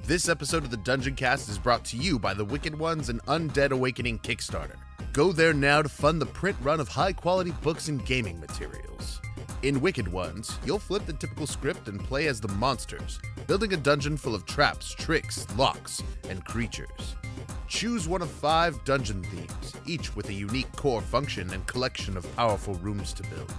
This episode of the Dungeoncast is brought to you by the Wicked Ones and Undead Awakening Kickstarter. Go there now to fund the print run of high-quality books and gaming materials. In Wicked Ones, you'll flip the typical script and play as the monsters, building a dungeon full of traps, tricks, locks, and creatures. Choose one of 5 dungeon themes, each with a unique core function and collection of powerful rooms to build.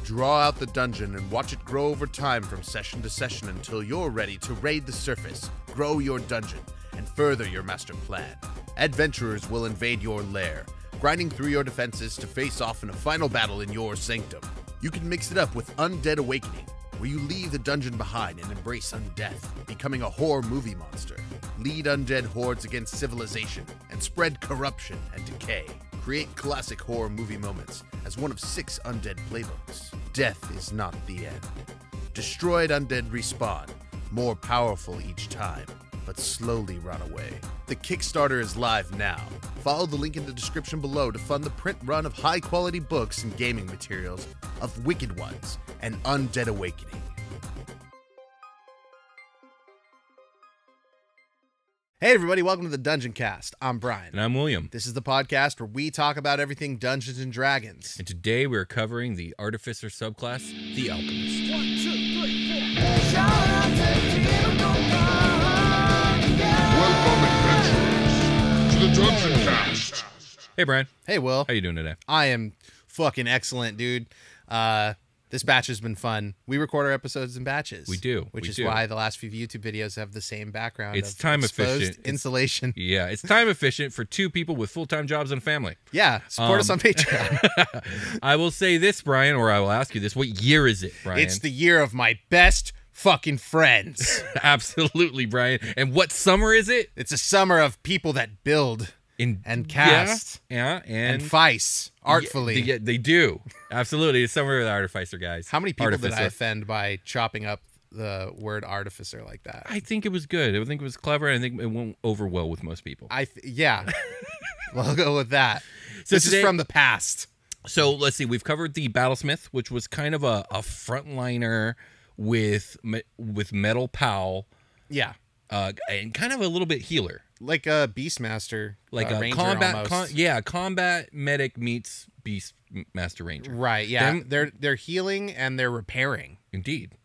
Draw out the dungeon and watch it grow over time from session to session until you're ready to raid the surface, grow your dungeon, and further your master plan. Adventurers will invade your lair, grinding through your defenses to face off in a final battle in your sanctum. You can mix it up with Undead Awakening, where you leave the dungeon behind and embrace undeath, becoming a horror movie monster. Lead undead hordes against civilization and spread corruption and decay. Create classic horror movie moments as one of 6 undead playbooks. Death is not the end. Destroyed undead respawn, more powerful each time, but slowly run away. The Kickstarter is live now. Follow the link in the description below to fund the print run of high-quality books and gaming materials of Wicked Ones and Undead Awakening. Hey everybody, welcome to the Dungeoncast. I'm Brian. And I'm William. This is the podcast where we talk about everything Dungeons and Dragons. And today we're covering the Artificer subclass, the Alchemist. 1, 2, 3, 4. Welcome, adventurers, to the Dungeoncast. Hey, Brian. Hey, Will. How you doing today? I am fucking excellent, dude. This batch has been fun. We record our episodes in batches. We do. Which is why the last few YouTube videos have the same background. It's of time exposed efficient. Insulation. Yeah, it's time efficient for 2 people with full-time jobs and a family. Yeah, support us on Patreon. I will say this, Brian, or I will ask you this. What year is it, Brian? It's the year of my best fucking friends. Absolutely, Brian. And what summer is it? It's a summer of people that build and cast and vice artfully. Yeah, they do. Absolutely. It's summer of the Artificer, guys. How many people did I Artificer. offend by chopping up the word Artificer like that? I think it was good. I think it was clever, and I think it went over well with most people. Yeah. We'll go with that. So this today- is from the past. So let's see. We've covered the Battlesmith, which was kind of a frontliner with metal pow, Yeah. and kind of a little bit healer, Like a Beastmaster. like a Ranger combat. almost. Combat medic meets Beastmaster Ranger. Right, yeah. Then- They're healing and they're repairing. Indeed.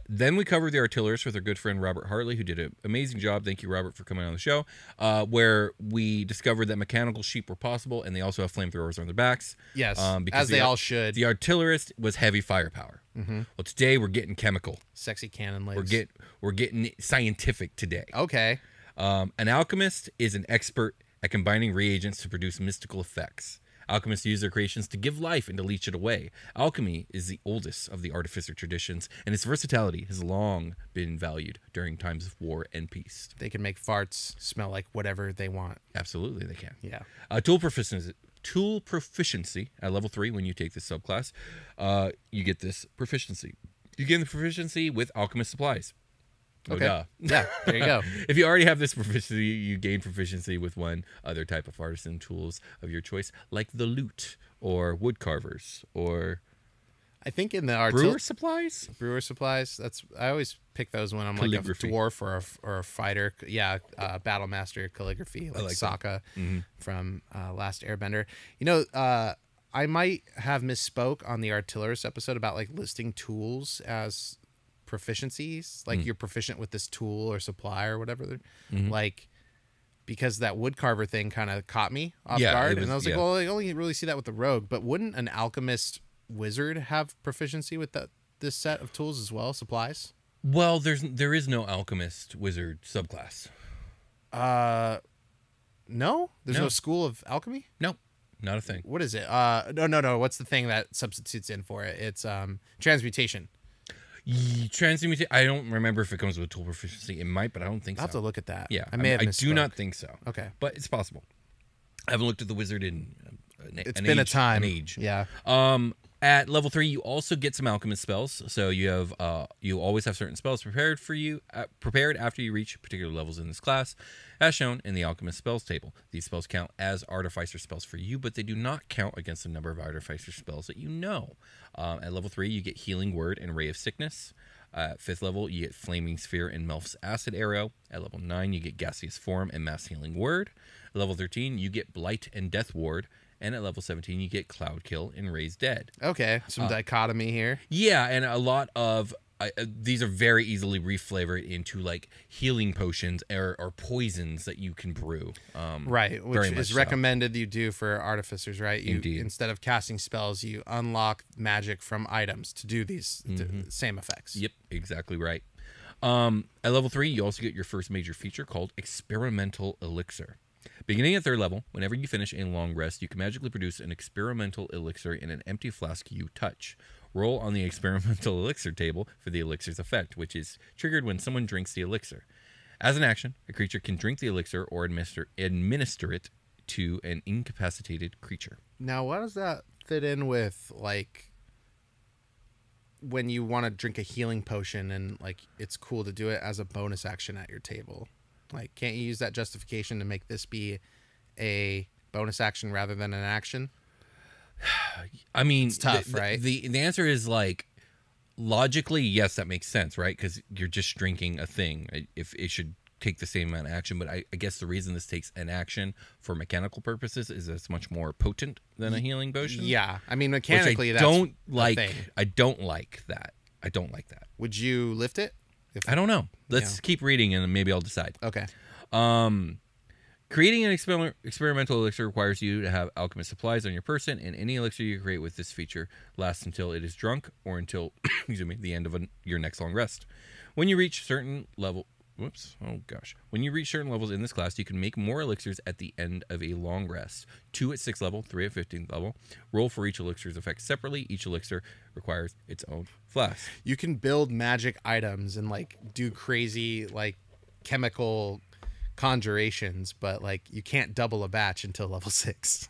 Then we covered the Artillerists with our good friend Robert Hartley, who did an amazing job. Thank you, Robert, for coming on the show. Where we discovered that mechanical sheep were possible, and they also have flamethrowers on their backs. Yes, because as they all should. The Artillerist was heavy firepower. Mm-hmm. Well, today we're getting chemical. Sexy cannon legs. We're getting scientific today. Okay. An alchemist is an expert at combining reagents to produce mystical effects. Alchemists use their creations to give life and to leech it away. Alchemy is the oldest of the artificer traditions, and its versatility has long been valued during times of war and peace. They can make farts smell like whatever they want. Absolutely, they can. Yeah. Tool proficiency at level 3 when you take this subclass. You get this proficiency. You gain the proficiency with alchemist supplies. Okay. Duh. Yeah, there you go. If you already have this proficiency, you gain proficiency with one other type of artisan tools of your choice, like the lute or wood carvers or I think in the brewer supplies. brewer supplies. I always pick those when I'm like a Calligraphy. dwarf or a fighter. Yeah, battle master calligraphy, like Sokka from Last Airbender. You know, I might have misspoke on the Artillerist episode about like listing tools as proficiencies, like you're proficient with this tool or supply or whatever. Like, because that wood carver thing kind of caught me off guard, and I was like, well, I only really see that with the rogue, but wouldn't an alchemist wizard have proficiency with this set of tools as well, supplies? Well, there is no alchemist wizard subclass. No, there's no No. school of alchemy. No, not a thing. What is it? No. What's the thing that substitutes in for it? It's transmutation. Transmutation. I don't remember if it comes with tool proficiency. It might, but I don't think I'll have so. to look at that. Yeah, I may have I misspoke. do not think so. Okay. But it's possible. I haven't looked at the wizard in It's been a time. An age. Yeah. At level 3, you also get some alchemist spells. So you have you always have certain spells prepared after you reach particular levels in this class, as shown in the Alchemist Spells table. These spells count as Artificer spells for you, but they do not count against the number of Artificer spells that you know. At level 3, you get Healing Word and Ray of Sickness. At 5th level, you get Flaming Sphere and Melf's Acid Arrow. At level 9, you get Gaseous Form and Mass Healing Word. At level 13, you get Blight and Death Ward. And at level 17, you get Cloud Kill and Raise Dead. Okay, some dichotomy here. Yeah, and a lot of... these are very easily reflavored into like healing potions or poisons that you can brew. Right, which is recommended you do for artificers, right? Indeed. Instead of casting spells, you unlock magic from items to do these same effects. Yep, exactly right. At level 3, you also get your first major feature called Experimental Elixir. Beginning at 3rd level, whenever you finish a long rest, you can magically produce an experimental elixir in an empty flask you touch. Roll on the experimental elixir table for the elixir's effect, which is triggered when someone drinks the elixir. As an action, a creature can drink the elixir or administer it to an incapacitated creature. Now, what does that fit in with, like, when you want to drink a healing potion and, like, it's cool to do it as a bonus action at your table? Like, can't you use that justification to make this be a bonus action rather than an action? I mean, it's tough, right? The answer is like logically, yes, that makes sense, right? Because you're just drinking a thing. If it should take the same amount of action, but I guess the reason this takes an action for mechanical purposes is that it's much more potent than a healing potion. Yeah, I mean mechanically, I don't like that. I don't like that. Would you lift it? I don't know. Let's keep reading and maybe I'll decide. Okay. Creating an experimental elixir requires you to have alchemist supplies on your person, and any elixir you create with this feature lasts until it is drunk or until the end of your next long rest. When you reach certain level, when you reach certain levels in this class, you can make more elixirs at the end of a long rest. 2 at 6th level, 3 at 15th level. Roll for each elixir's effect separately. Each elixir requires its own flask. You can build magic items and like do crazy like chemical conjurations, but like you can't double a batch until level 6.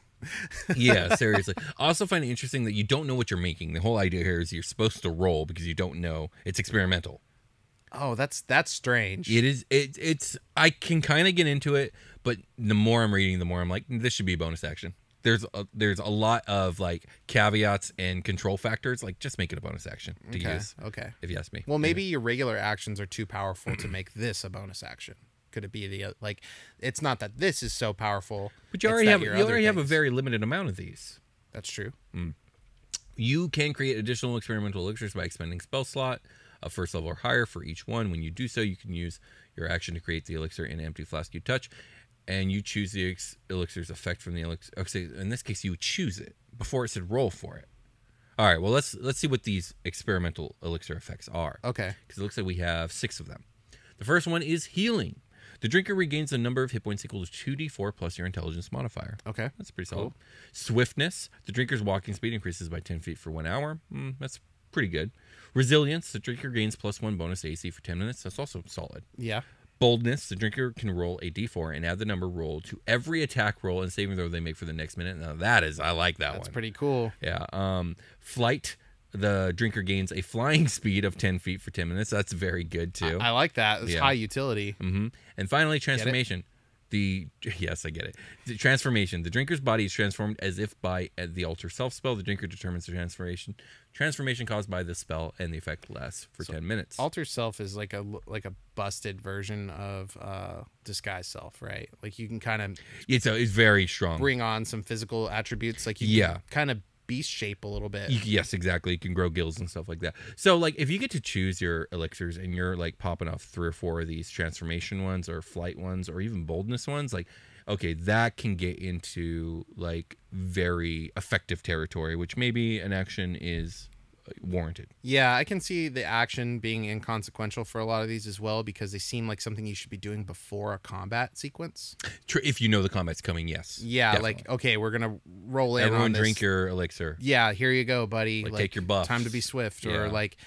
Yeah, seriously. I also find it interesting that you don't know what you're making. The whole idea here is you're supposed to roll because you don't know. It's experimental. Oh, that's strange. It is. It's. I can kind of get into it, but the more I'm reading, the more I'm like, this should be a bonus action. There's a lot of like caveats and control factors. Like, just make it a bonus action to use. Okay. If you ask me. Well, maybe your regular actions are too powerful to make this a bonus action. Could it be like? It's not that this is so powerful, but you already have a very limited amount of these. That's true. You can create additional experimental elixirs by expending spell slot of 1st level or higher for each one. When you do so, you can use your action to create the elixir in an empty flask you touch, and you choose the elixir's effect from the elixir. Okay, in this case, you choose it. Before it said roll for it. All right, well, let's see what these experimental elixir effects are. Okay. Because it looks like we have 6 of them. The first one is healing. The drinker regains the number of hit points equal to 2d4 plus your intelligence modifier. Okay. That's pretty solid. Cool. Swiftness. The drinker's walking speed increases by 10 feet for 1 hour. That's pretty good. Resilience. The drinker gains +1 bonus AC for 10 minutes. That's also solid. Yeah. Boldness. The drinker can roll a d4 and add the number rolled to every attack roll and saving throw they make for the next minute. Now I like that one. That's pretty cool. Yeah. Flight. The drinker gains a flying speed of 10 feet for 10 minutes. That's very good, too. I like that. It's high utility. Mm-hmm. And finally, transformation. Yes, I get it. The transformation. The drinker's body is transformed as if by the alter self spell. The drinker determines the transformation caused by the spell, and the effect lasts for 10 minutes. Alter self is like a busted version of disguise self, right? Like you can kind of it's very strong. Bring on some physical attributes, like you can kind of beast shape a little bit. Yes, exactly. You can grow gills and stuff like that. So like if you get to choose your elixirs and you're like popping off 3 or 4 of these transformation ones or flight ones or even boldness ones, like okay, that can get into like very effective territory, which maybe an action is warranted. Yeah, I can see the action being inconsequential for a lot of these as well, because they seem like something you should be doing before a combat sequence. If you know the combat's coming, yes. Yeah, definitely. Like, okay, we're going to roll in Everyone on this. Drink your elixir. Yeah, here you go, buddy. Like take your buffs. Time to be swift. Or like,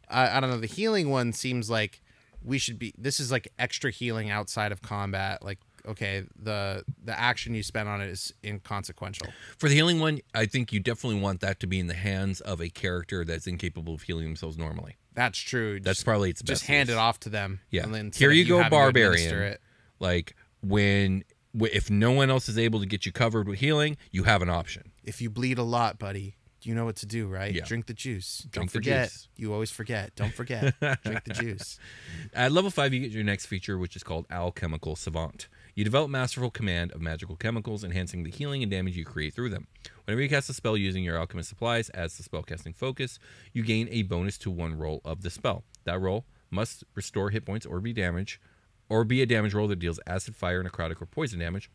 I don't know, the healing one seems like this is like extra healing outside of combat. Like, okay, the action you spend on it is inconsequential. For the healing one, I think you definitely want that to be in the hands of a character that's incapable of healing themselves normally. That's true. That's probably its best. Just hand it off to them. Yeah. And then here you go, barbarian. Like if no one else is able to get you covered with healing, you have an option. If you bleed a lot, buddy, you know what to do, right? Yeah. Drink the juice. Drink Don't the forget. juice. You always forget. Don't forget. Drink the juice. At level 5, you get your next feature, which is called Alchemical Savant. You develop masterful command of magical chemicals, enhancing the healing and damage you create through them. Whenever you cast a spell using your alchemist supplies as the spellcasting focus, you gain a bonus to one roll of the spell. That roll must restore hit points or be a damage roll that deals acid, fire, necrotic, or poison damage.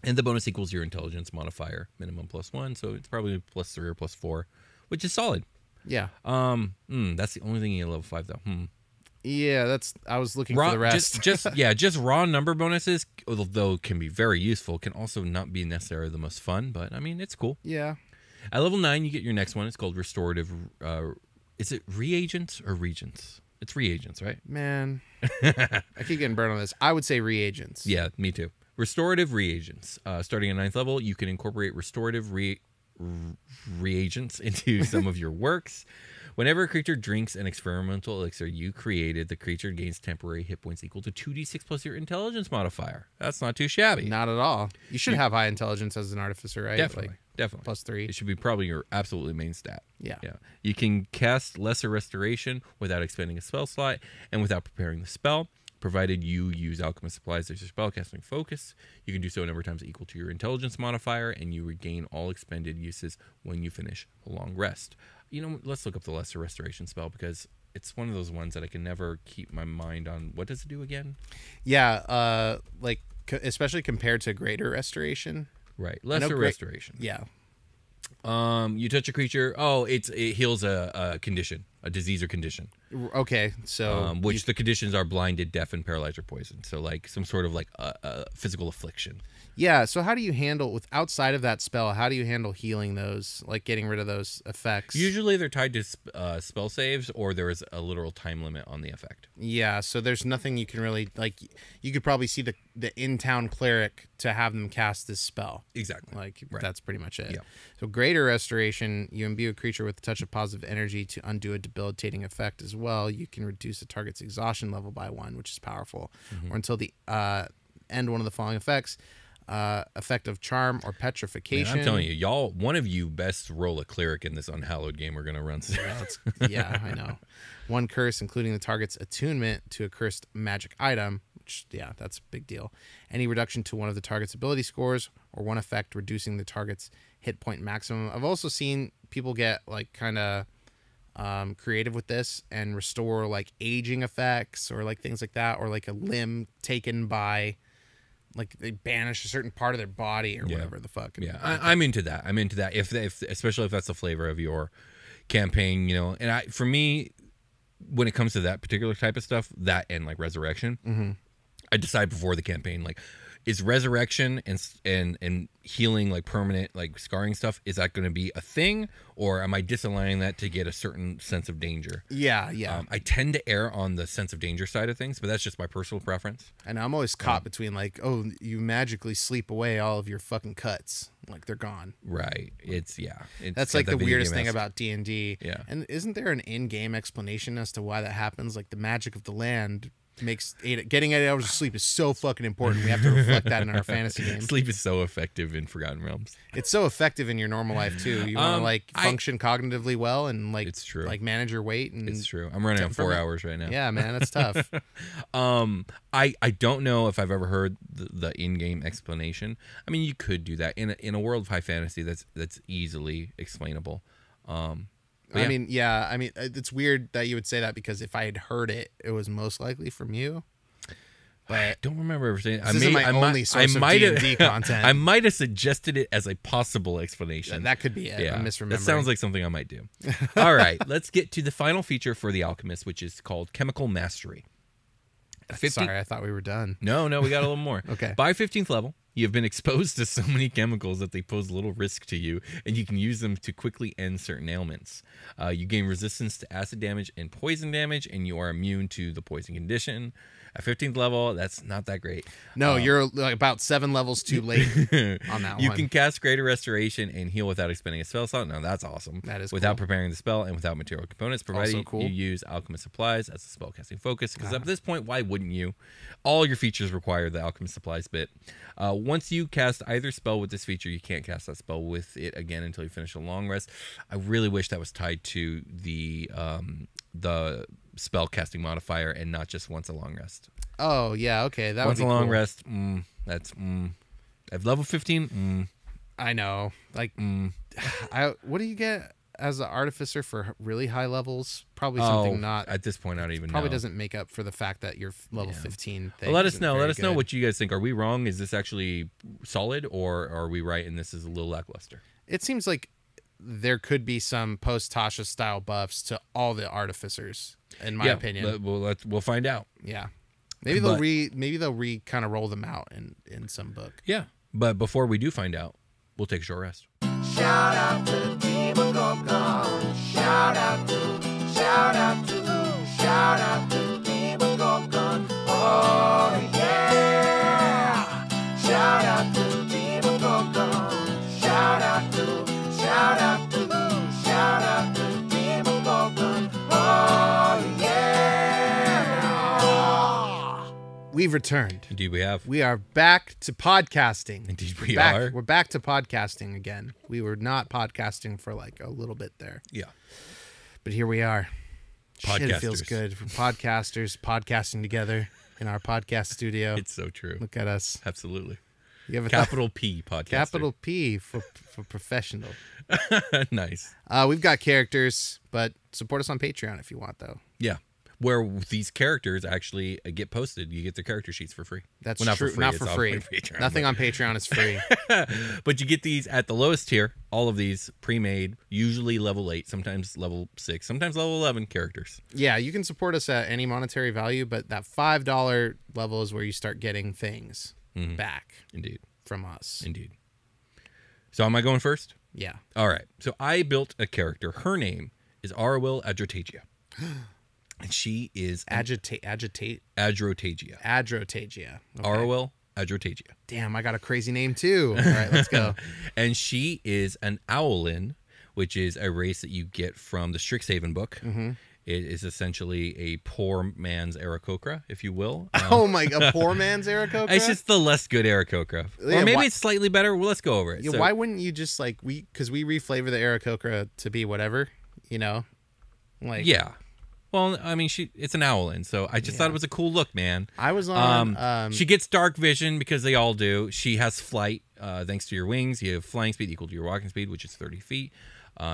And the bonus equals your intelligence modifier, minimum +1, so it's probably +3 or +4, which is solid. Yeah. That's the only thing you get at level 5, though. Yeah, I was looking for the rest. just raw number bonuses, although can be very useful, can also not be necessarily the most fun, but I mean, it's cool. Yeah. At level 9, you get your next one. It's called Restorative. Is it reagents or regents? It's reagents, right? Man, I keep getting burned on this. I would say reagents. Yeah, me too. Restorative reagents. Starting at 9th level, you can incorporate restorative reagents into some of your works. Whenever a creature drinks an experimental elixir you created, the creature gains temporary hit points equal to 2d6 plus your intelligence modifier. That's not too shabby. Not at all. You should have high intelligence as an artificer, right? Definitely. Like Definitely. +3. It should be probably your absolutely main stat. Yeah. You can cast Lesser Restoration without expending a spell slot and without preparing the spell, provided you use alchemist supplies as your spellcasting focus. You can do so a number of times equal to your intelligence modifier, and you regain all expended uses when you finish a long rest. You know, let's look up the Lesser Restoration spell because it's one of those ones that I can never keep my mind on. What does it do again? Yeah, like especially compared to Greater Restoration. Right, Lesser Restoration. Yeah. You touch a creature. Oh, it heals a condition, a disease or condition. Okay, so which the conditions are blinded, deaf, and paralyzed or poisoned. So like some sort of like a physical affliction. Yeah. So how do you handle outside of that spell? How do you handle healing those, like getting rid of those effects? Usually they're tied to spell saves, or there is a literal time limit on the effect. Yeah. So there's nothing you can really like. You could probably see the in-town cleric to have them cast this spell. Exactly. Like Right. that's pretty much it. Yeah. So Greater Restoration, you imbue a creature with a touch of positive energy to undo a debilitating effect as well. You can reduce the target's exhaustion level by 1, which is powerful, or until the end one of the following effects. Effect of charm or petrification. Man, I'm telling you, one of you best roll a cleric in this unhallowed game we're gonna run. Yeah, I know. 1 curse, including the target's attunement to a cursed magic item, which, yeah, that's a big deal. Any reduction to one of the target's ability scores, or 1 effect reducing the target's hit point maximum. I've also seen people get like kind of creative with this and restore like aging effects or like things like that, or like a limb taken by. Like they banish a certain part of their body or whatever the fuck. Yeah, I'm into that. If especially if that's the flavor of your campaign, you know. And for me, when it comes to that particular type of stuff, that and like resurrection, I decide before the campaign, like, is resurrection and healing, like permanent like scarring stuff, is that going to be a thing, or am I disaligning that to get a certain sense of danger? Yeah. I tend to err on the sense of danger side of things, but that's just my personal preference. And I'm always caught between like, oh, you magically sleep away all of your fucking cuts, like they're gone. Right. That's like the weirdest thing about D&D. Yeah. And isn't there an in-game explanation as to why that happens? Like the magic of the land makes getting 8 hours of sleep is so fucking important. We have to reflect that in our fantasy game. Sleep is so effective in Forgotten Realms. It's so effective in your normal life too. You want to like function cognitively well and like it's true. Like manage your weight. And it's true. I'm running on 4 hours right now. Yeah, man, that's tough. I don't know if I've ever heard the in-game explanation. I mean, you could do that in a world of high fantasy. That's easily explainable. I mean, it's weird that you would say that because if I had heard it, it was most likely from you. But I don't remember ever saying. This isn't my only source of D&D content. I might have suggested it as a possible explanation. That could be it. Yeah, I'm misremembering. That sounds like something I might do. All right, let's get to the final feature for the Alchemist, which is called Chemical Mastery. Sorry, I thought we were done. No, we got a little more. Okay. By 15th level, you have been exposed to so many chemicals that they pose little risk to you, and you can use them to quickly end certain ailments. You gain resistance to acid damage and poison damage, and you are immune to the poison condition. At 15th level, that's not that great. No, you're like about 7 levels too late on that one. You can cast Greater Restoration and heal without expending a spell slot. No, that's awesome. That is without cool. preparing the spell and without material components, provided cool. you use alchemist supplies as a spellcasting focus. Because at this point, why wouldn't you? All your features require the alchemist supplies bit. 1 once you cast either spell with this feature, you can't cast that spell with it again until you finish a long rest. I really wish that was tied to the spell casting modifier and not just once a long rest. Oh yeah, okay, that once would be a long cool. rest. That's at level 15. I know. Like, what do you get as an artificer for really high levels? Probably something not at this point. I don't even probably know. doesn't make up for the fact that your level 15 thing. Well, let us isn't know. very Let us know good. what you guys think. Are we wrong? Is this actually solid, or are we right and this is a little lackluster? It seems like there could be some post Tasha style buffs to all the artificers, in my opinion. We'll find out. Yeah, maybe they'll kind of roll them out in some book. Yeah, but before we do find out, we'll take a short rest. Shout out to Team Gorgon. Shout out to Team Gorgon. Oh yeah. Shout out to Team Gorgon. Shout out to Team Gorgon. Oh yeah. We've returned. Indeed, we have. We are back to podcasting. Indeed, we back. are. We're back to podcasting again. We were not podcasting for like a little bit there. Yeah. But here we are. Shit, it feels Podcasters. good. We're podcasters podcasting together in our podcast studio. It's so true. Look at us. Absolutely. You have a Capital P podcast. capital P for professional. Nice. We've got characters, but support us on Patreon if you want, though. Yeah. Where these characters actually get posted. You get their character sheets for free. That's Well, true. Not It's for all free. Patreon, Nothing on Patreon is free. But you get these at the lowest tier. All of these pre-made, usually level 8, sometimes level 6, sometimes level 11 characters. Yeah, you can support us at any monetary value, but that $5 level is where you start getting things back Indeed. from us. Indeed. So am I going first? Yeah. All right. So I built a character. Her name is Arwil Adrotagia. And she is Agitate. Adrotagia. Adrotagia. Okay. Arwil Adrotagia. Damn, I got a crazy name too. All right, let's go. And she is an Owlin, which is a race that you get from the Strixhaven book. Mm-hmm. It is essentially a poor man's Aarakocra, if you will. Oh my, a poor man's Aarakocra? It's just the less good Aarakocra. Yeah, Or maybe why- it's slightly better. Well, let's go over it. Yeah, So- why wouldn't you just like because we reflavor the Aarakocra to be whatever, you know? Like Yeah. Well, I mean, it's an Owlin, so I just thought it was a cool look, man. I was on She gets dark vision because they all do. She has flight thanks to your wings. You have flying speed equal to your walking speed, which is 30 feet.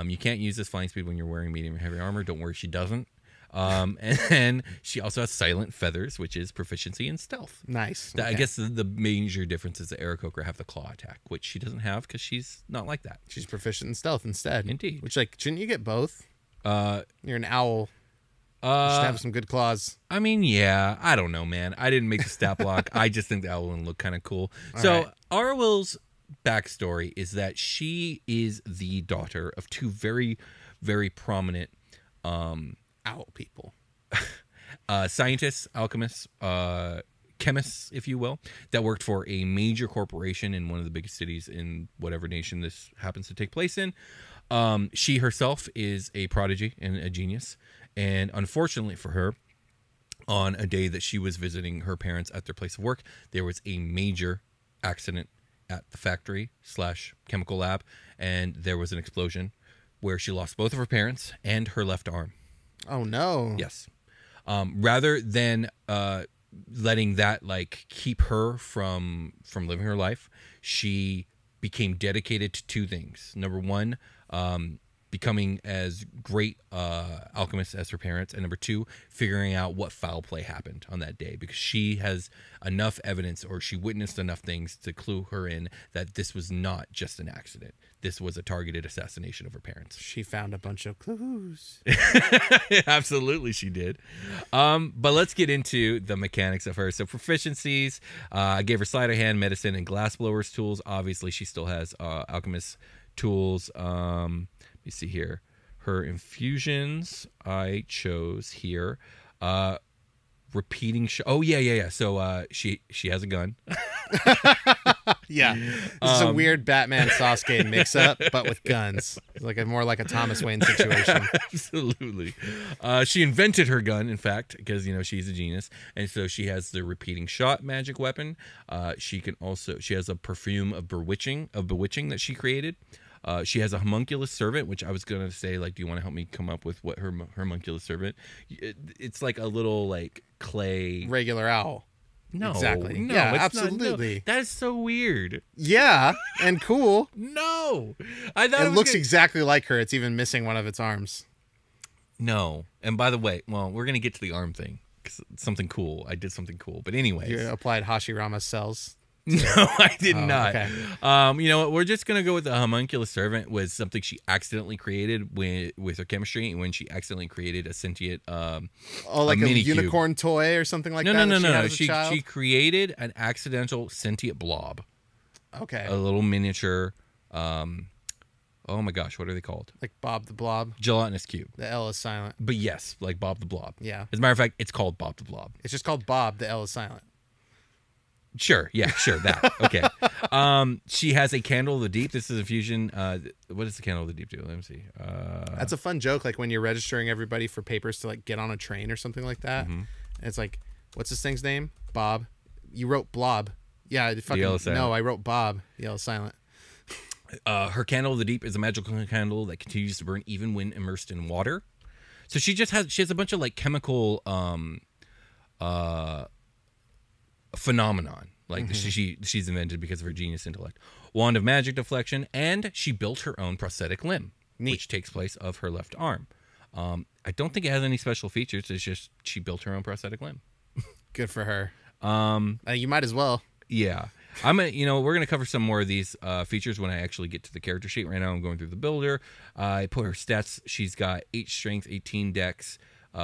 You can't use this flying speed when you're wearing medium or heavy armor. Don't worry, she doesn't. And then she also has silent feathers, which is proficiency in stealth. nice. I Okay. guess the major difference is that Aarakocra have the claw attack, which she doesn't have because she's not like that. She's proficient in stealth instead. Indeed. Which like shouldn't you get both? Uh, You're an owl. You should have some good claws. I mean, yeah, I don't know, man. I didn't make the stat block. I just think the Owlin look kind of cool. So right. Arwil's backstory is that she is the daughter of two very, very prominent Owl people. scientists, alchemists, chemists, if you will, that worked for a major corporation in one of the biggest cities in whatever nation this happens to take place in. She herself is a prodigy and a genius. And unfortunately for her, on a day that she was visiting her parents at their place of work, there was a major accident at the factory / chemical lab, and there was an explosion where she lost both of her parents and her left arm. Oh no. Yes. Rather than letting that like keep her from living her life, she became dedicated to two things. Number one, becoming as great alchemist as her parents, and number two, figuring out what foul play happened on that day, because she has enough evidence, or she witnessed enough things to clue her in that this was not just an accident. This was a targeted assassination of her parents. She found a bunch of clues. Absolutely, she did. But let's get into the mechanics of her. So proficiencies, I gave her sleight of hand, medicine, and glassblowers tools. Obviously, she still has alchemist tools. Let me see here. Her infusions, I chose here. Repeating. Oh yeah. So she has a gun. Yeah, this is a weird Batman Sasuke mix-up, but with guns. It's like more like a Thomas Wayne situation. Absolutely. She invented her gun, in fact, because she's a genius, and so she has the repeating shot magic weapon. She has a perfume of bewitching that she created. She has a homunculus servant, which I was gonna say, like, do you want to help me come up with what her homunculus servant? It's like a little like clay Regular owl. No, exactly. No, yeah, it's absolutely. Not, no, that is so weird. Yeah, and cool. No, I thought it looks exactly like her. It's even missing one of its arms. No, and by the way, well, we're gonna get to the arm thing. 'Cause something cool. I did something cool, but anyways, You applied Hashirama's cells. No, I did not. Okay. You know what? We're just gonna go with the homunculus servant. Was something she accidentally created with her chemistry, and when she accidentally created a sentient, like a unicorn toy or something like that. No. She created an accidental sentient blob. Okay. A little miniature. Oh my gosh, what are they called? Like Bob the Blob. Gelatinous cube. The L is silent. But yes, like Bob the Blob. Yeah. As a matter of fact, it's called Bob the Blob. It's just called Bob. The L is silent. Sure. Yeah, sure. That. Okay. She has a Candle of the Deep. This is a fusion. What does the Candle of the Deep do? Let me see. That's a fun joke. Like when you're registering everybody for papers to like get on a train or something like that. Mm-hmm. And it's like, what's this thing's name? Bob. You wrote Blob. Yeah. No, I wrote Bob. The L is silent. Her Candle of the Deep is a magical candle that continues to burn even when immersed in water. So she has a bunch of like chemical phenomenon like she's invented because of her genius intellect. Wand of magic deflection, and she built her own prosthetic limb. Neat. Which takes place of her left arm. I don't think it has any special features. It's just she built her own prosthetic limb. Good for her. You might as well. Yeah. We're gonna cover some more of these features when I actually get to the character sheet. Right now I'm going through the builder. I put her stats. She's got 8 strength, 18 dex,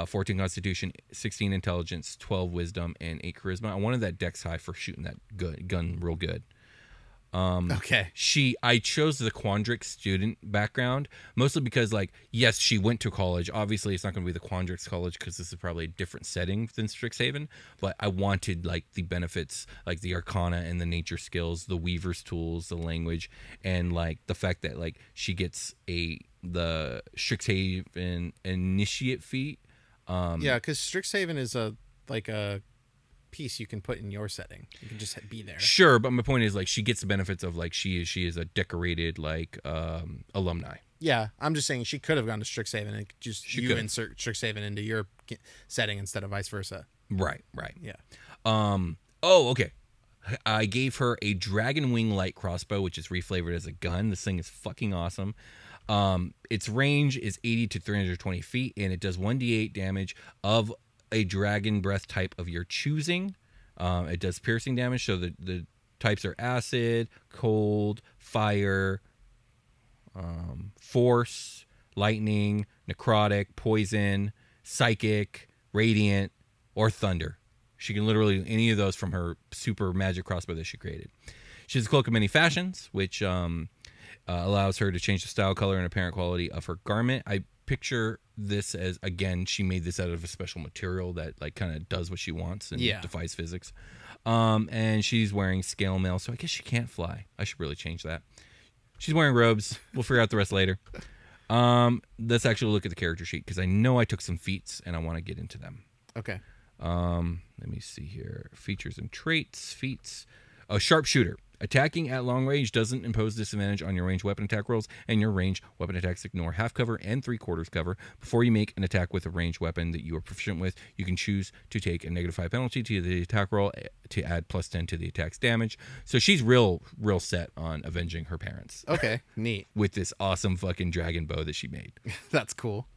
14 constitution, 16 intelligence, 12 wisdom, and 8 charisma. I wanted that dex high for shooting that gun real good. Okay. I chose the Quandrix student background mostly because, like, yes, she went to college. Obviously, it's not going to be the Quandrix college because this is probably a different setting than Strixhaven. But I wanted like the benefits, like the Arcana and the nature skills, the Weaver's tools, the language, and like the fact that like she gets the Strixhaven initiate feat. Yeah, because Strixhaven is a piece you can put in your setting. You can just be there. Sure, but my point is like she gets the benefits of like she is a decorated like alumni. Yeah, I'm just saying she could have gone to Strixhaven and insert Strixhaven into your setting instead of vice versa. Right. Yeah. Okay. I gave her a Dragon Wing light crossbow, which is reflavored as a gun. This thing is fucking awesome. Its range is 80 to 320 feet, and it does 1d8 damage of a dragon breath type of your choosing. It does piercing damage, so the types are acid, cold, fire, force, lightning, necrotic, poison, psychic, radiant, or thunder. She can literally any of those from her super magic crossbow that she created. She has a cloak of many fashions, which allows her to change the style, color, and apparent quality of her garment. I picture this as, again, she made this out of a special material that like kind of does what she wants and defies physics. And she's wearing scale mail, so I guess she can't fly. I should really change that. She's wearing robes. We'll figure out the rest later. Let's actually look at the character sheet because I know I took some feats and I want to get into them. Okay. Let me see here. Features and traits. Feats. A sharpshooter. Attacking at long range doesn't impose disadvantage on your ranged weapon attack rolls, and your ranged weapon attacks ignore half cover and 3/4 cover. Before you make an attack with a ranged weapon that you are proficient with, you can choose to take a -5 penalty to the attack roll to add +10 to the attack's damage. So she's real set on avenging her parents. Okay, neat. With this awesome fucking dragon bow that she made. That's cool.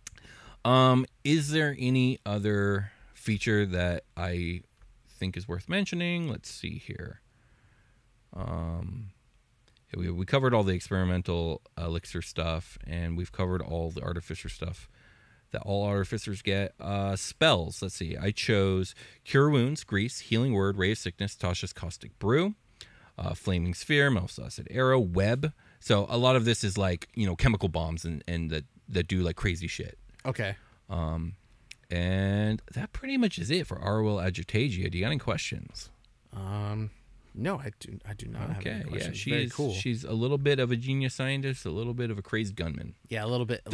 Is there any other feature that I think is worth mentioning? Let's see here. We covered all the experimental elixir stuff, and we've covered all the artificer stuff that all artificers get. Spells, let's see. I chose Cure Wounds, Grease, Healing Word, Ray of Sickness, Tasha's Caustic Brew, Flaming Sphere, Mel's Acid Arrow, Web. So a lot of this is like, chemical bombs and that do like crazy shit. Okay. And that pretty much is it for Arwell Agitagia. Do you got any questions? No, I do not have Okay, any yeah, questions. she's Very cool. she's a little bit of a genius scientist, a little bit of a crazed gunman, Yeah, a little bit, a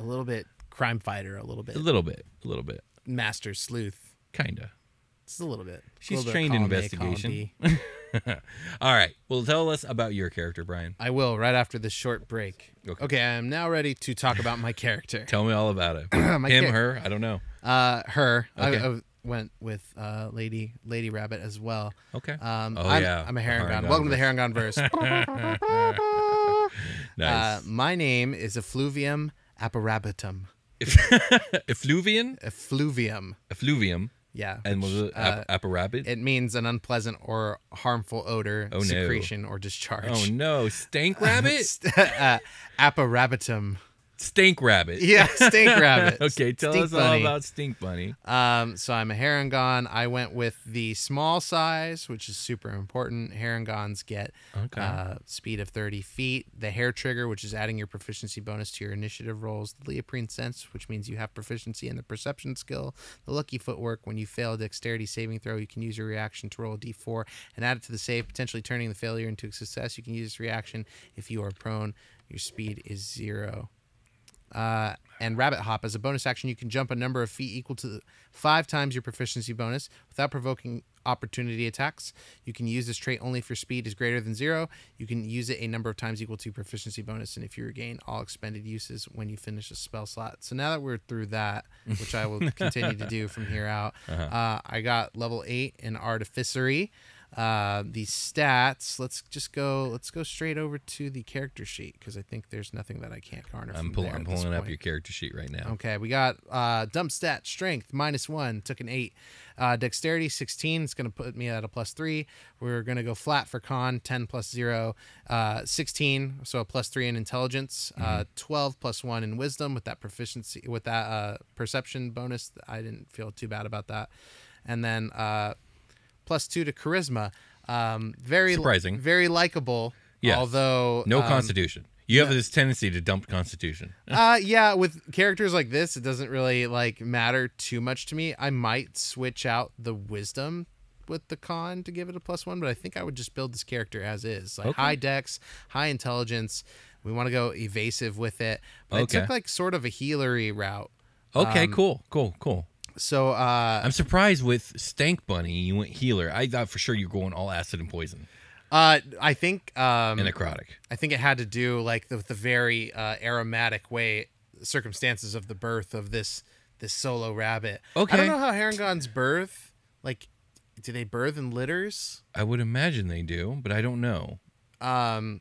little bit crime fighter, a little bit a little bit, master sleuth, kinda. just a little bit. She's A little bit trained in column A, investigation. column B. All right, well, tell us about your character, Brian. I will right after this short break. Okay. Okay, I am now ready to talk about my character. Tell me all about it. My Him, cha- her, I don't know. Her. Okay. I went with Lady Rabbit as well. Okay. I'm a The Harangon. Welcome to the Harangon verse. Nice. My name is Effluvium Apparabitum. Effluvian? Effluvium. Yeah. And was it apparabit? It means an unpleasant or harmful odor, Oh, no. secretion, or discharge. Oh, no. Stank rabbit? Apparabitum. Stink rabbit. Yeah, stink rabbit. Okay, tell Stink us all bunny. about Stink Bunny. So I'm a Harangon. I went with the small size, which is super important. Harangons get speed of 30 feet. The hair trigger, which is adding your proficiency bonus to your initiative rolls. The Leoprine sense, which means you have proficiency in the perception skill. The lucky footwork, when you fail a dexterity saving throw, you can use your reaction to roll a d4 and add it to the save, potentially turning the failure into a success. You can use this reaction if you are prone. Your speed is 0. And Rabbit Hop, as a bonus action, you can jump a number of feet equal to 5 times your proficiency bonus without provoking opportunity attacks. You can use this trait only if your speed is greater than 0. You can use it a number of times equal to your proficiency bonus, and if you regain all expended uses when you finish a spell slot. So now that we're through that, which I will continue to do from here out, I got level 8 in Artificery. The stats, let's go straight over to the character sheet, because I think there's nothing that I can't garner I'm from there at this pulling up point. your character sheet right now. Okay, we got dump stat, strength -1, took an 8. Dexterity 16, it's going to put me at a +3. We're going to go flat for con, 10 + 0. 16, so a +3 in intelligence. 12 + 1 in wisdom with that proficiency, with that perception bonus. I didn't feel too bad about that. And then +2 to charisma. Very Surprising. very likable. Yes. Although No constitution. You have this tendency to dump constitution. Yeah, with characters like this, it doesn't really matter too much to me. I might switch out the wisdom with the con to give it a +1, but I think I would just build this character as is. High dex, high intelligence. We want to go evasive with it. But I took sort of a healery route. Okay, cool. So I'm surprised with Stank Bunny you went healer. I thought for sure you were going all acid and poison I think and necrotic. I think it had to do the very aromatic circumstances of the birth of this solo rabbit. Okay. I don't know how Harangons birth. Do they birth in litters? I would imagine they do, but I don't know. No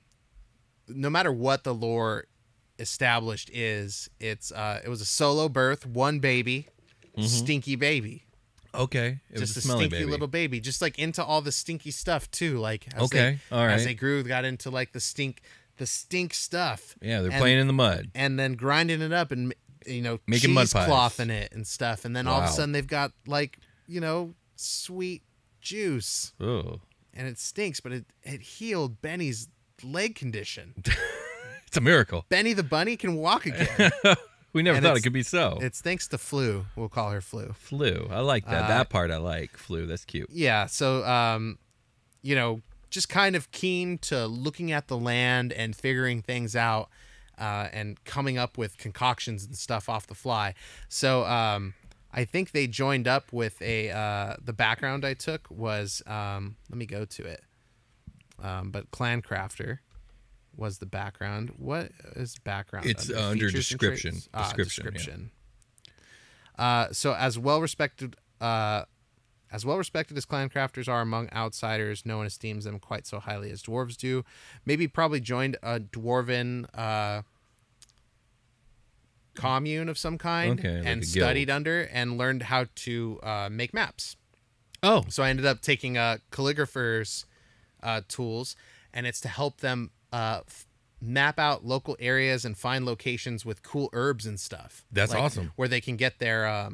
matter what the lore established is, it was a solo birth, one baby, stinky baby. Okay. It Just was a smelly stinky baby. little baby, just into all the stinky stuff too. All right. As they grew, got into the stink stuff. Yeah, they're playing in the mud. And then grinding it up and Making mud pies. cheesecloth in it and stuff. And then all of a Wow. sudden they've got sweet juice. Oh. And it stinks, but it healed Benny's leg condition. It's a miracle. Benny the bunny can walk again. We never And thought it's- it could be so. It's thanks to Flu. We'll call her Flu. Flu. I like that. That part I like. Flu. That's cute. Yeah. So, just kind of keen to looking at the land and figuring things out, and coming up with concoctions and stuff off the fly. So, I think they joined up with the background I took was, let me go to it. But Clan Crafter was the background. What is background? It's under features and description. traits? Description, So as well respected as clan crafters are among outsiders, no one esteems them quite so highly as dwarves do. Probably joined a dwarven commune of some kind, Okay, like and a studied guild. under and learned how to make maps. Oh. So I ended up taking calligraphers tools, and it's to help them map out local areas and find locations with cool herbs and stuff. That's awesome. Where they can get their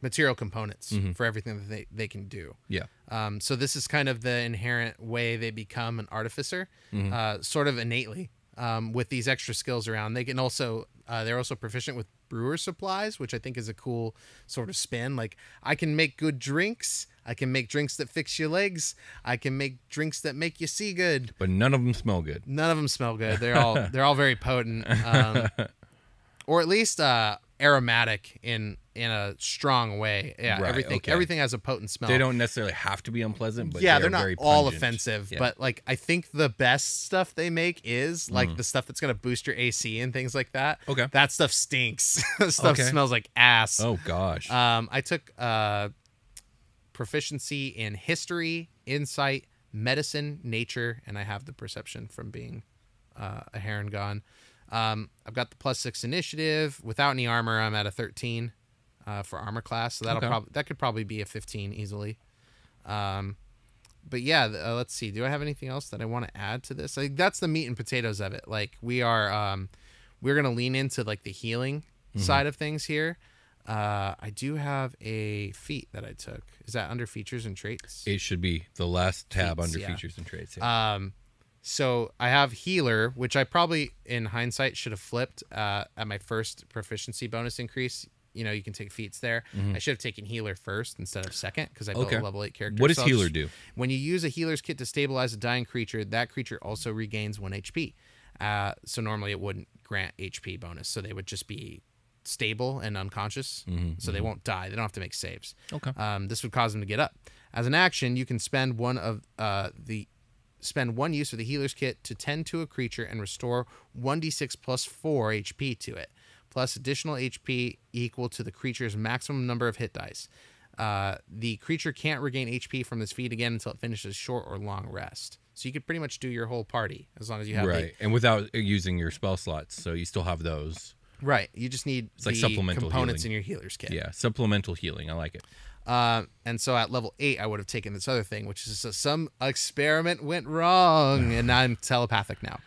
material components for everything that they can do. Yeah. So this is kind of the inherent way they become an artificer, sort of innately, with these extra skills around. They can also they're also proficient with brewer supplies, which I think is a cool sort of spin. I can make good drinks. I can make drinks that fix your legs. I can make drinks that make you see good. But none of them smell good. None of them smell good. They're all very potent, or at least aromatic in a strong way. Yeah, Right, everything has a potent smell. They don't necessarily have to be unpleasant, but they're not very all pungent. offensive. Yeah. But like, I think the best stuff they make is like the stuff that's gonna boost your AC and things like that. Okay. That stuff stinks. Stuff Okay. smells like ass. Oh gosh. I took proficiency in history, insight, medicine, nature, and I have the perception from being a Harengon. I've got the +6 initiative. Without any armor, I'm at a 13 for armor class, so that could probably be a 15 easily. But yeah, let's see. Do I have anything else that I want to add to this? Like, that's the meat and potatoes of it. Like, we're gonna lean into like the healing side of things here. I do have a feat that I took. Is that under features and traits? It should be the last tab Feats, under yeah. features and traits. Yeah. So I have healer, which I probably in hindsight should have flipped at my first proficiency bonus increase. You know, you can take feats there. I should have taken healer first instead of second because I built a level 8 character. What does So healer do? When you use a healer's kit to stabilize a dying creature, that creature also regains 1 HP. So normally it wouldn't grant HP bonus, so they would just be stable and unconscious, so they won't die. They don't have to make saves. Okay. This would cause them to get up. As an action, you can spend one use of the healer's kit to tend to a creature and restore 1d6 plus 4 HP to it, plus additional HP equal to the creature's maximum number of hit dice. The creature can't regain HP from this feat again until it finishes short or long rest. So you could pretty much do your whole party as long as you have Right, and without using your spell slots, so you still have those. Right. You just need like supplemental components healing. in your healer's kit. Yeah, supplemental healing. I like it. And so at level 8, I would have taken this other thing, which is some experiment went wrong, and now I'm telepathic now.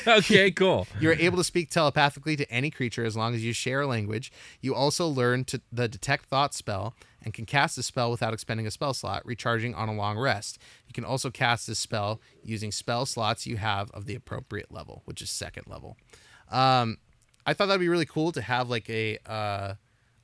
Okay, cool. You're able to speak telepathically to any creature as long as you share a language. You also learn the Detect Thought spell and can cast the spell without expending a spell slot, recharging on a long rest. You can also cast this spell using spell slots you have of the appropriate level, which is 2nd level. I thought that'd be really cool to have like a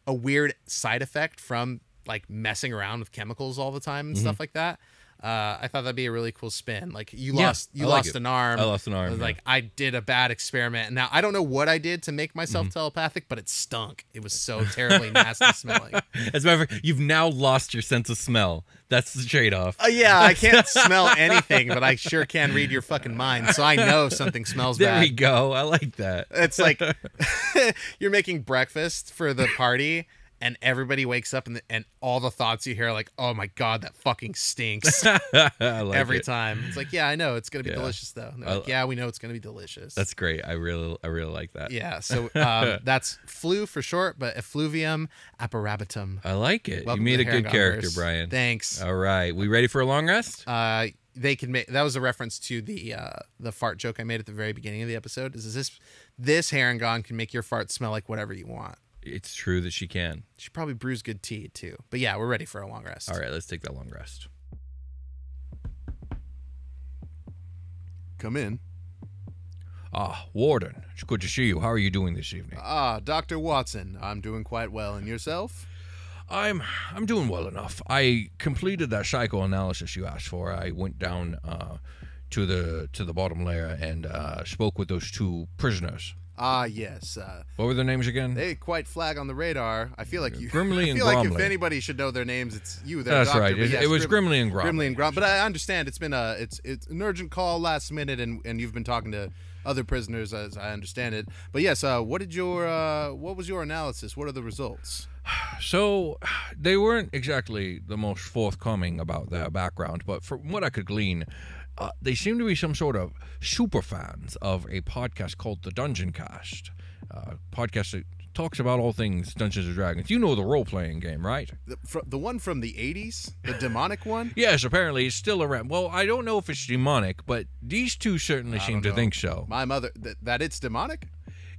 weird side effect from like messing around with chemicals all the time and stuff like that. I thought that'd be a really cool spin. Like you lost an arm. I lost an arm. It was like I did a bad experiment. Now I don't know what I did to make myself telepathic, but it stunk. It was so terribly nasty smelling. As a matter of fact, you've now lost your sense of smell. That's the trade-off. Yeah, I can't smell anything, but I sure can read your fucking mind. So I know if something smells bad. There we go. I like that. It's like you're making breakfast for the party, and everybody wakes up, and all the thoughts you hear are like, "Oh my god, that fucking stinks!" I like Every it. time. It's like, yeah, I know it's gonna be delicious though. And they're like, yeah, we know it's gonna be delicious. That's great. I really like that. Yeah. So that's flu for short, but effluvium apparabitum. I like it. Welcome You made to a the good character, Harengonverse. Brian. Thanks. All right. We ready for a long rest? They can make that was a reference to the fart joke I made at the very beginning of the episode. Is this Harengon can make your fart smell like whatever you want. It's true that she can. She probably brews good tea too. But yeah, we're ready for a long rest. All right, let's take that long rest. Come in. Ah, Warden. It's good to see you. How are you doing this evening? Dr. Watson. I'm doing quite well. And yourself? I'm doing well enough. I completed that psychoanalysis you asked for. I went down to the bottom layer and spoke with those 2 prisoners. Yes. What were their names again? They quite flag on the radar. I feel like you. Grimly I and feel like if Gromley. anybody should know their names, it's you. That's doctor, right. but yes, It was Grimly and Gromley. Grimly and Gromley. But I understand it's been it's an urgent call last minute, and you've been talking to other prisoners, as I understand it. But yes, what was your analysis? What are the results? So, they weren't exactly the most forthcoming about their background, but from what I could glean, they seem to be some sort of super fans of a podcast called the Dungeoncast. Podcast that talks about all things Dungeons and Dragons. You know the role-playing game, right? The one from the 80s? The demonic one? Yes, apparently it's still around. Well, I don't know if it's demonic, but these 2 certainly seem to think so. My mother, that it's demonic?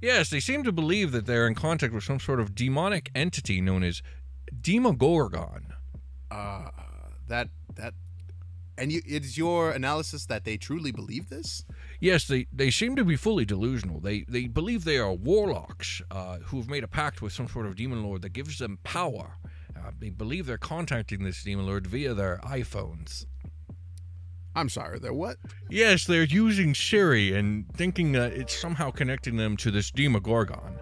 Yes, they seem to believe that they're in contact with some sort of demonic entity known as Demogorgon. And it's your analysis that they truly believe this? Yes, they seem to be fully delusional. They believe they are warlocks who have made a pact with some sort of demon lord that gives them power. they believe they're contacting this demon lord via their iPhones. I'm sorry, they're what? Yes, they're using Siri and thinking that it's somehow connecting them to this Demogorgon.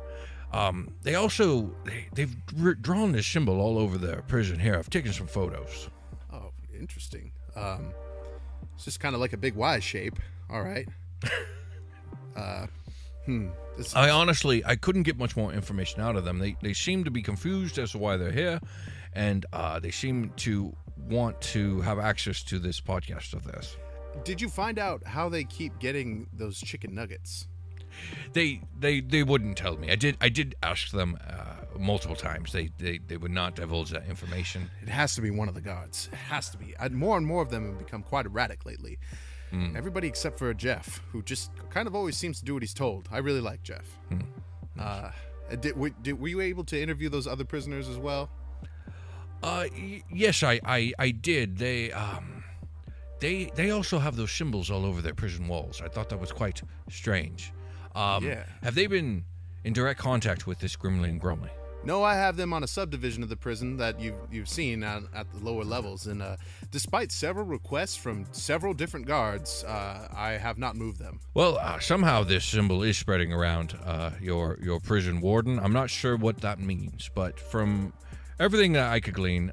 They've drawn this symbol all over their prison here. I've taken some photos. Oh, interesting. It's just kind of like a big Y shape. All right. I couldn't get much more information out of them. They seem to be confused as to why they're here, and they seem to want to have access to this podcast of theirs. Did you find out how they keep getting those chicken nuggets? They wouldn't tell me. I did ask them multiple times. They would not divulge that information. It has to be one of the guards. It has to be. More and more of them have become quite erratic lately. Everybody except for Jeff, who just kind of always seems to do what he's told. I really like Jeff. Were you able to interview those other prisoners as well? Yes, I did. They also have those symbols all over their prison walls. I thought that was quite strange. Yeah. Have they been in direct contact with this Grimly and Grumly? No, I have them on a subdivision of the prison that you've seen at the lower levels, and despite several requests from several different guards, I have not moved them. Well, somehow this symbol is spreading around your prison warden. I'm not sure what that means, but from everything that I could glean,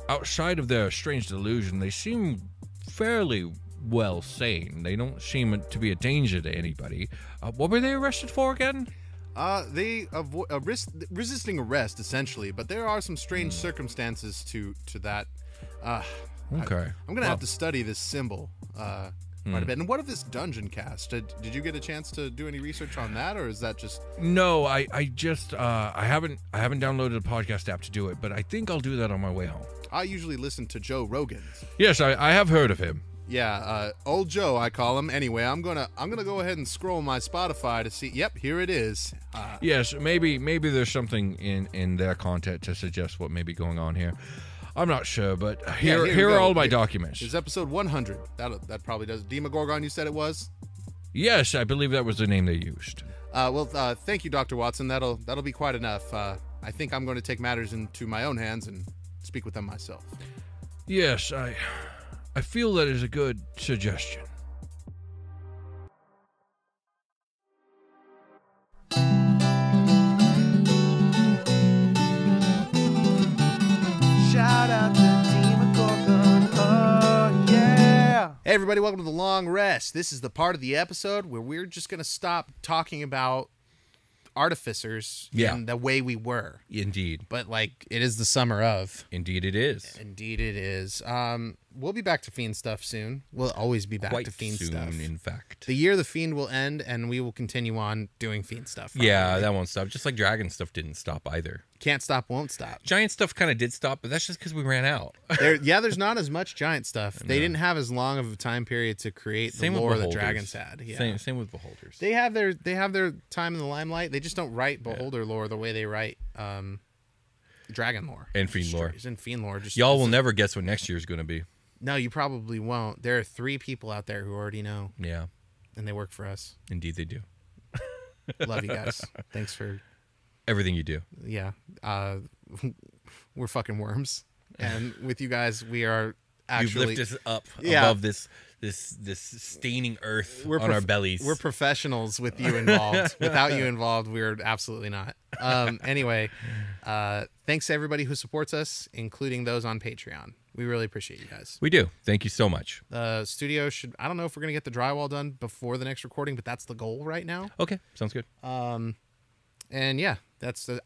outside of their strange delusion, they seem fairly well sane. They don't seem to be a danger to anybody. What were they arrested for again? They resisting arrest, essentially, but there are some strange circumstances to that. Okay. I'm gonna have to study this symbol quite a bit. And what of this Dungeoncast? Did you get a chance to do any research on that, or is that just? No, I haven't downloaded a podcast app to do it, but I think I'll do that on my way home. I usually listen to Joe Rogan. Yes, I have heard of him. Yeah, old Joe, I call him. Anyway, I'm gonna go ahead and scroll my Spotify to see. Yep, here it is. Yes, maybe there's something in their content to suggest what may be going on here. I'm not sure, but here are all my documents. It's episode 100. That probably does. Demogorgon, you said it was? Yes, I believe that was the name they used. Thank you, Dr. Watson. That'll be quite enough. I think I'm going to take matters into my own hands and speak with them myself. Yes, I feel that is a good suggestion. Shout out to Demogorgon, oh yeah! Hey everybody, welcome to The Long Rest. This is the part of the episode where we're just going to stop talking about Artificers in the way we were. Indeed. But like, it is the summer of. Indeed it is. Indeed it is. We'll be back to Fiend stuff soon. We'll always be back Quite to Fiend soon, stuff. in fact. The year the Fiend will end, and we will continue on doing Fiend stuff. Probably. Yeah, that won't stop. Just like Dragon stuff didn't stop either. Can't stop, won't stop. Giant stuff kind of did stop, but that's just because we ran out. There's not as much giant stuff. They didn't have as long of a time period to create the lore that Dragons had. Yeah. Same with Beholders. They have their time in the limelight. They just don't write Beholder lore the way they write Dragon lore. And Fiend lore. And Fiend lore. Y'all will never guess what next year's going to be. No, you probably won't. There are 3 people out there who already know. Yeah. And they work for us. Indeed they do. Love you guys. Thanks for everything you do. Yeah. We're fucking worms. And with you guys, we are actually... You've lifted us up above this staining earth on our bellies. We're professionals with you involved. Without you involved, we're absolutely not. Anyway, thanks to everybody who supports us, including those on Patreon. We really appreciate you guys. We do. Thank you so much. The studio I don't know if we're going to get the drywall done before the next recording, but that's the goal right now. Okay. Sounds good. And yeah,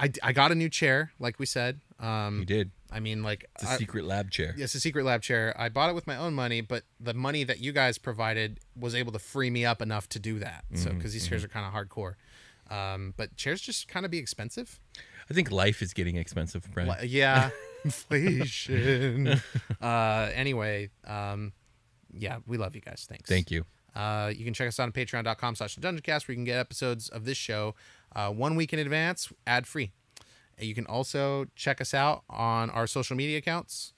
I got a new chair, like we said. You did. I mean, like... It's a secret lab chair. It's a secret lab chair. I bought it with my own money, but the money that you guys provided was able to free me up enough to do that. So, because these chairs are kind of hardcore. But chairs just kind of be expensive. I think life is getting expensive, Brian. Yeah. Inflation. Anyway, yeah, we love you guys. Thanks. Thank you. You can check us out on patreon.com/Dungeoncast, where you can get episodes of this show 1 week in advance, ad-free. You can also check us out on our social media accounts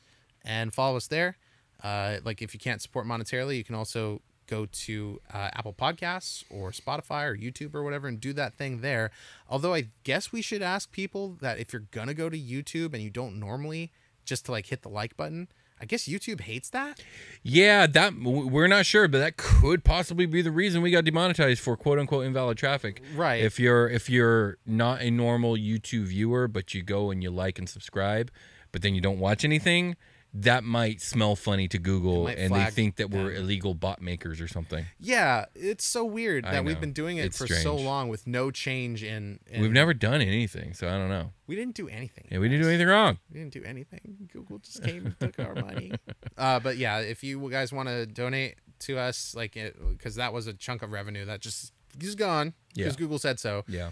and follow us there. Like if you can't support monetarily, you can also go to Apple Podcasts or Spotify or YouTube or whatever and do that thing there. Although I guess we should ask people that if you're going to go to YouTube and you don't normally just to like hit the like button. I guess YouTube hates that. Yeah, that we're not sure, but that could possibly be the reason we got demonetized for quote unquote invalid traffic. Right. If you're not a normal YouTube viewer, but you go and you like and subscribe, but then you don't watch anything, that might smell funny to Google, and they think that we're illegal bot makers or something. Yeah, it's so weird that we've been doing it for strange. so long with no change in. We've never done anything, so I don't know. We didn't do anything. Yeah, we didn't do anything wrong. We didn't do anything. Google just came and took our money. But yeah, if you guys want to donate to us, like, because that was a chunk of revenue that just is gone because Google said so. Yeah.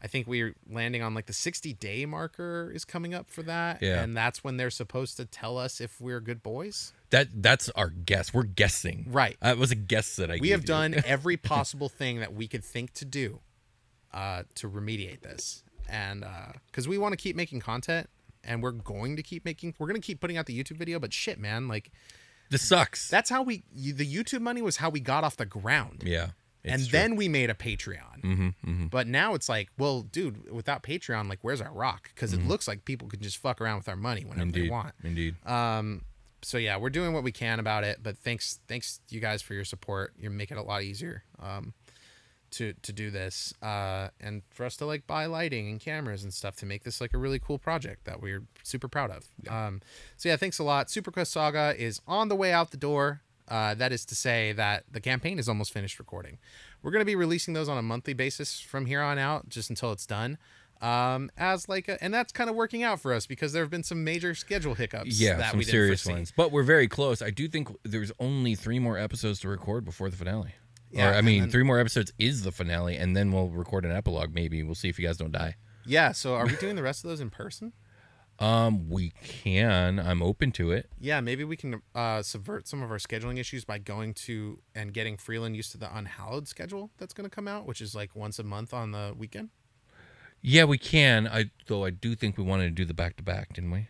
I think we're landing on like the 60-day marker is coming up for that. Yeah. And that's when they're supposed to tell us if we're good boys. That's our guess. We're guessing. Right. It was a guess that We have done every possible thing that we could think to do to remediate this. And because we want to keep making content, and we're going to keep putting out the YouTube video, but shit, man, like this sucks. That's how the YouTube money was how we got off the ground. Yeah. And true. then we made a Patreon. But now it's like, well, dude, without Patreon, like, where's our rock? Because it looks like people can just fuck around with our money whenever they want. Indeed. So yeah, we're doing what we can about it. But thanks you guys for your support. You're making it a lot easier to do this, and for us to like buy lighting and cameras and stuff to make this like a really cool project that we're super proud of. Yeah. So yeah, thanks a lot. Super Quest Saga is on the way out the door. That is to say that the campaign is almost finished recording. We're going to be releasing those on a monthly basis from here on out, just until it's done. And that's kind of working out for us because there have been some major schedule hiccups. Yeah, that some we didn't serious foresee. ones. But we're very close. I do think there's only 3 more episodes to record before the finale. Yeah, or, I mean, 3 more episodes is the finale, and then we'll record an epilogue. Maybe we'll see if you guys don't die. Yeah. So are we doing the rest of those in person? We can. I'm open to it. Yeah, maybe we can subvert some of our scheduling issues by going to and getting Freeland used to the Unhallowed schedule that's going to come out, which is like once a month on the weekend. Yeah, we can. Though I do think we wanted to do the back-to-back, didn't we?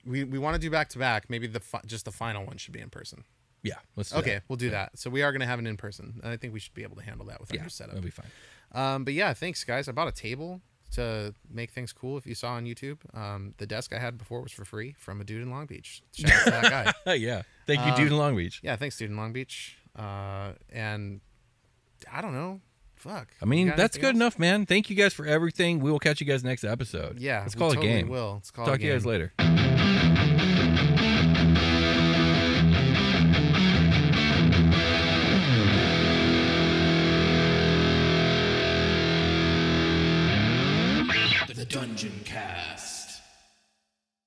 We want to do back-to-back. Maybe just the final one should be in person. Yeah, let's do okay, that. we'll do that. So we are going to have an in-person, and I think we should be able to handle that with our new setup. That'll be fine. But yeah, thanks, guys. I bought a table to make things cool. If you saw on YouTube, the desk I had before was for free from a dude in Long Beach. Shout out to that guy. Yeah, thank you, dude in Long Beach. Yeah, thanks, dude in Long Beach. And I don't know. Fuck. I mean, that's good enough, man. Thank you guys for everything. We will catch you guys next episode. Yeah, let's call it a game. Will. Let's call Talk it a to you guys game. later. The Dungeoncast.